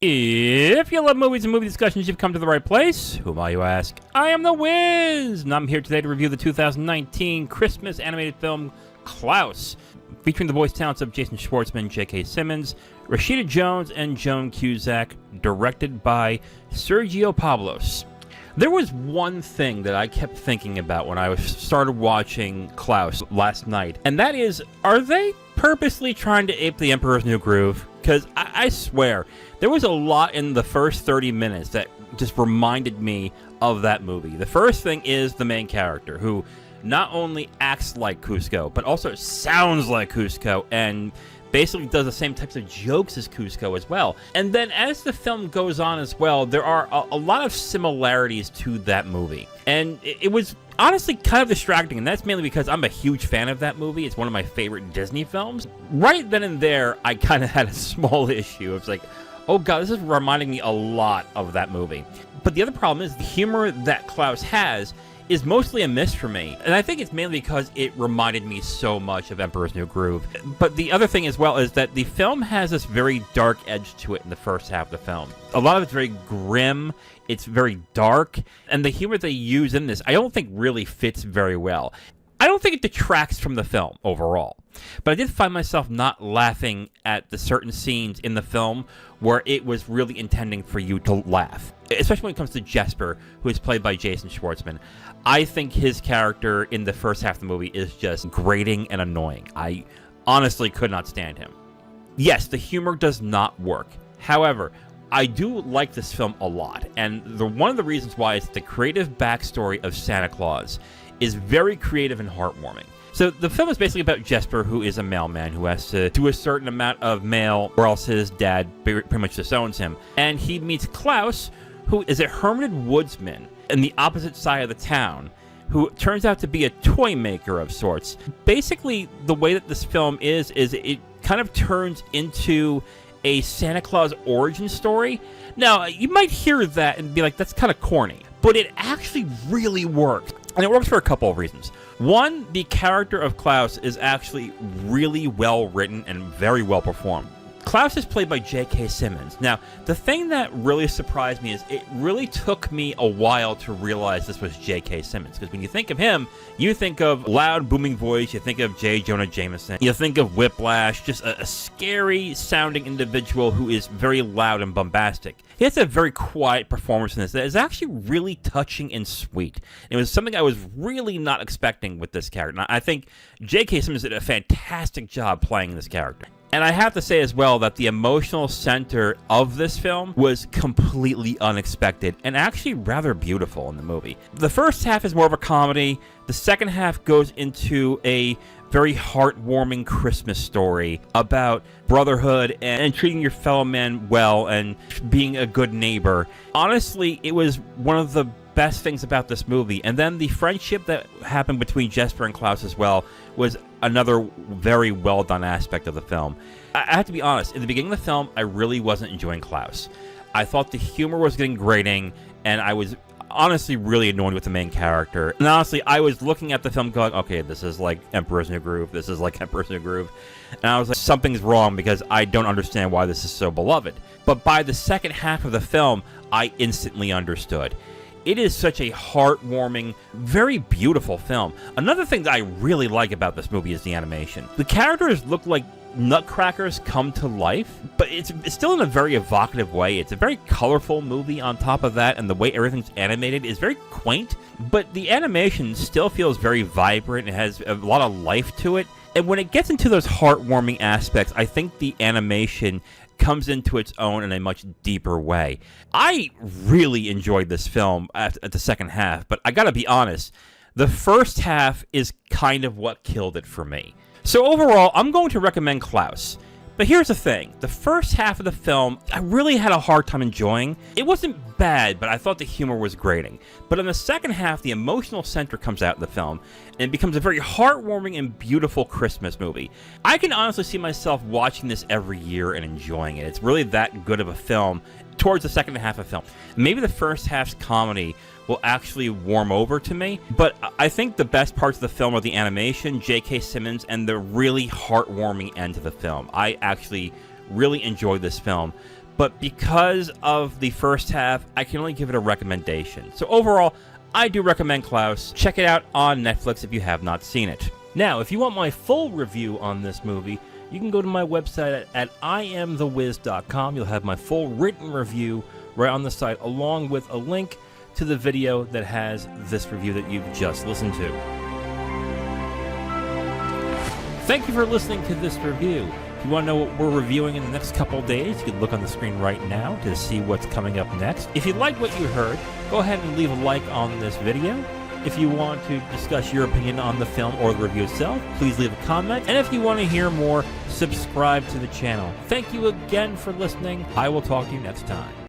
If you love movies and movie discussions, you've come to the right place. Who am I, you ask? I am the Wiz, and I'm here today to review the 2019 Christmas animated film, Klaus, featuring the voice talents of Jason Schwartzman, J.K. Simmons, Rashida Jones, and Joan Cusack, directed by Sergio Pablos. There was one thing that I kept thinking about when I started watching Klaus last night, and that is, are they purposely trying to ape The Emperor's New Groove? Because I swear, there was a lot in the first 30 minutes that just reminded me of that movie. The first thing is the main character, who not only acts like Kusco, but also sounds like Kusco, and basically does the same types of jokes as Kusco as well. And then as the film goes on as well, there are a lot of similarities to that movie. And it was honestly kind of distracting, and that's mainly because I'm a huge fan of that movie. It's one of my favorite Disney films. Right then and there, I kind of had a small issue. It's like, oh god, this is reminding me a lot of that movie. But the other problem is the humor that Klaus has is mostly a miss for me. And I think it's mainly because it reminded me so much of Emperor's New Groove. But the other thing as well is that the film has this very dark edge to it in the first half of the film. A lot of it's very grim, it's very dark, and the humor they use in this I don't think really fits very well. I don't think it detracts from the film overall, but I did find myself not laughing at the certain scenes in the film where it was really intending for you to laugh, especially when it comes to Jesper, who is played by Jason Schwartzman. I think his character in the first half of the movie is just grating and annoying. I honestly could not stand him. Yes, the humor does not work. However, I do like this film a lot, and one of the reasons why is the creative backstory of Santa Claus is very creative and heartwarming. So the film is basically about Jesper, who is a mailman who has to do a certain amount of mail or else his dad pretty much disowns him. And he meets Klaus, who is a hermited woodsman in the opposite side of the town, who turns out to be a toy maker of sorts. Basically, the way that this film is it kind of turns into a Santa Claus origin story. Now, you might hear that and be like, that's kind of corny, but it actually really works. And it works for a couple of reasons. One, the character of Klaus is actually really well written and very well performed. Klaus is played by J.K. Simmons. Now, the thing that really surprised me is it really took me a while to realize this was J.K. Simmons. Because when you think of him, you think of loud, booming voice, you think of J. Jonah Jameson, you think of Whiplash, just a scary-sounding individual who is very loud and bombastic. He has a very quiet performance in this that is actually really touching and sweet. It was something I was really not expecting with this character. Now, I think J.K. Simmons did a fantastic job playing this character. And I have to say as well that the emotional center of this film was completely unexpected and actually rather beautiful in the movie. The first half is more of a comedy. The second half goes into a very heartwarming Christmas story about brotherhood and treating your fellow man well and being a good neighbor. Honestly, it was one of the best things about this movie. And then the friendship that happened between Jesper and Klaus as well was another very well done aspect of the film. I have to be honest, in the beginning of the film, I really wasn't enjoying Klaus. I thought the humor was getting grating, and I was honestly really annoyed with the main character. And honestly, I was looking at the film going, okay, this is like Emperor's New Groove, this is like Emperor's New Groove. And I was like, something's wrong because I don't understand why this is so beloved. But by the second half of the film, I instantly understood. It is such a heartwarming, very beautiful film. Another thing that I really like about this movie is the animation. The characters look like nutcrackers come to life, but it's still in a very evocative way. It's a very colorful movie on top of that, and the way everything's animated is very quaint, but the animation still feels very vibrant. It has a lot of life to it. And when it gets into those heartwarming aspects, I think the animation comes into its own in a much deeper way. I really enjoyed this film at the second half, but I gotta be honest, the first half is kind of what killed it for me. So overall, I'm going to recommend Klaus. But here's the thing, the first half of the film, I really had a hard time enjoying. It wasn't bad, but I thought the humor was grating. But in the second half, the emotional center comes out in the film, and it becomes a very heartwarming and beautiful Christmas movie. I can honestly see myself watching this every year and enjoying it. It's really that good of a film towards the second half of the film. Maybe the first half's comedy will actually warm over to me, but I think the best parts of the film are the animation, J.K. Simmons, and the really heartwarming end to the film. I actually really enjoyed this film, but because of the first half, I can only give it a recommendation. So overall, I do recommend Klaus. Check it out on Netflix if you have not seen it. Now, if you want my full review on this movie, you can go to my website at IamTheWiz.com. You'll have my full written review right on the site, along with a link to the video that has this review that you've just listened to. Thank you for listening to this review. If you want to know what we're reviewing in the next couple days, you can look on the screen right now to see what's coming up next. If you liked what you heard, go ahead and leave a like on this video. If you want to discuss your opinion on the film or the review itself, please leave a comment. And if you want to hear more, subscribe to the channel. Thank you again for listening. I will talk to you next time.